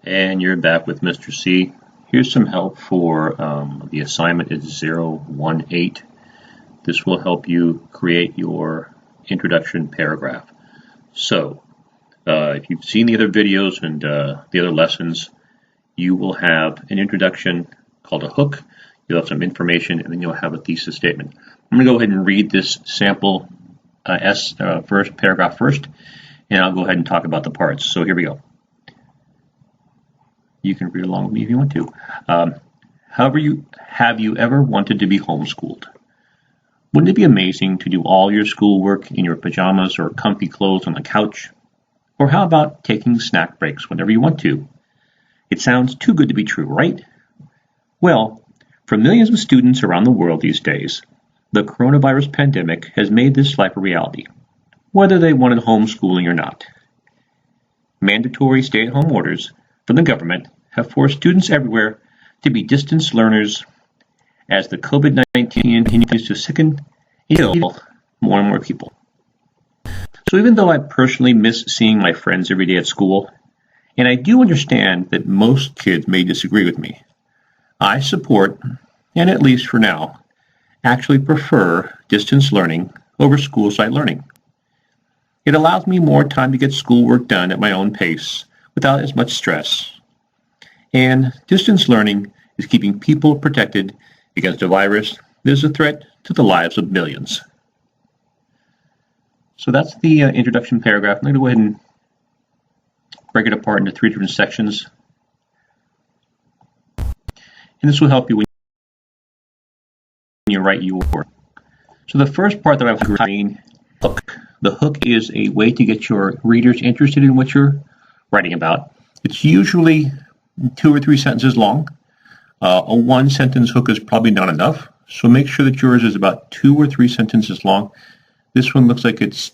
And you're back with Mr. C. Here's some help for the assignment is 018. This will help you create your introduction paragraph. So, if you've seen the other videos and the other lessons, you will have an introduction called a hook. You'll have some information, and then you'll have a thesis statement. I'm going to go ahead and read this sample paragraph first, and I'll go ahead and talk about the parts. So here we go. You can read along with me if you want to. Have you ever wanted to be homeschooled? Wouldn't it be amazing to do all your schoolwork in your pajamas or comfy clothes on the couch? Or how about taking snack breaks whenever you want to? It sounds too good to be true, right? Well, for millions of students around the world these days, the coronavirus pandemic has made this life a reality, whether they wanted homeschooling or not. Mandatory stay-at-home orders from the government have forced students everywhere to be distance learners as the COVID-19 continues to sicken and kill more and more people. So even though I personally miss seeing my friends every day at school, and I do understand that most kids may disagree with me, I support, and at least for now, actually prefer distance learning over school site learning. It allows me more time to get schoolwork done at my own pace without as much stress. And distance learning is keeping people protected against a virus that is a threat to the lives of millions. So that's the introduction paragraph. I'm going to go ahead and break it apart into 3 different sections. And this will help you when you write your work. So the first part that I was writing, hook. The hook is a way to get your readers interested in what you're writing about. It's usually 2 or 3 sentences long. A 1-sentence hook is probably not enough, so make sure that yours is about 2 or 3 sentences long. This one looks like it's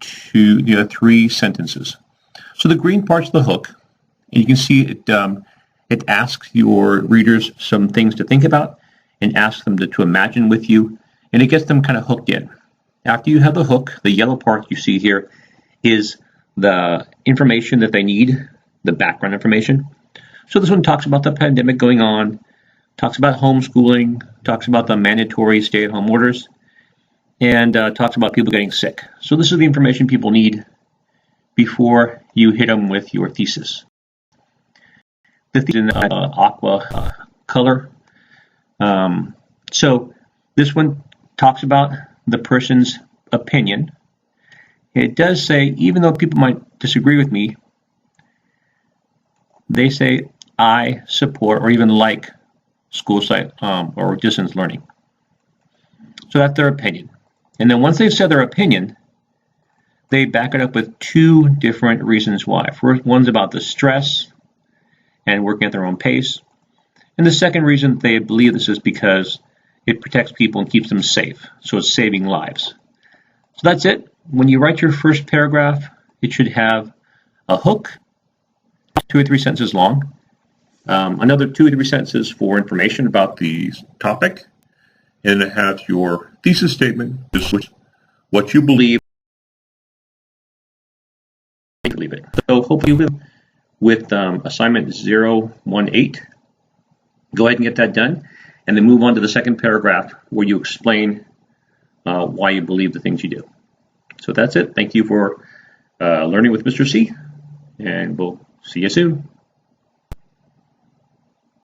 3 sentences. So the green part's the hook, and you can see it asks your readers some things to think about and asks them to imagine with you, and it gets them kind of hooked in. After you have the hook, the yellow part you see here is the information that they need, the background information. So this one talks about the pandemic going on, talks about homeschooling, talks about the mandatory stay-at-home orders, and talks about people getting sick. So this is the information people need before you hit them with your thesis. The thesis is in aqua color. So this one talks about the person's opinion. It does say, even though people might disagree with me, they say, I support or even like school site or distance learning. So that's their opinion. And then once they've said their opinion, they back it up with 2 different reasons why. First, one's about the stress and working at their own pace. And the second reason they believe this is because it protects people and keeps them safe. So it's saving lives. So that's it. When you write your first paragraph, it should have a hook, 2 or 3 sentences long, another 2 or 3 sentences for information about the topic, and it has your thesis statement, just what you believe. It. So hopefully with assignment 018, go ahead and get that done, and then move on to the second paragraph where you explain why you believe the things you do. So that's it. Thank you for learning with Mr. C, and we'll see you soon.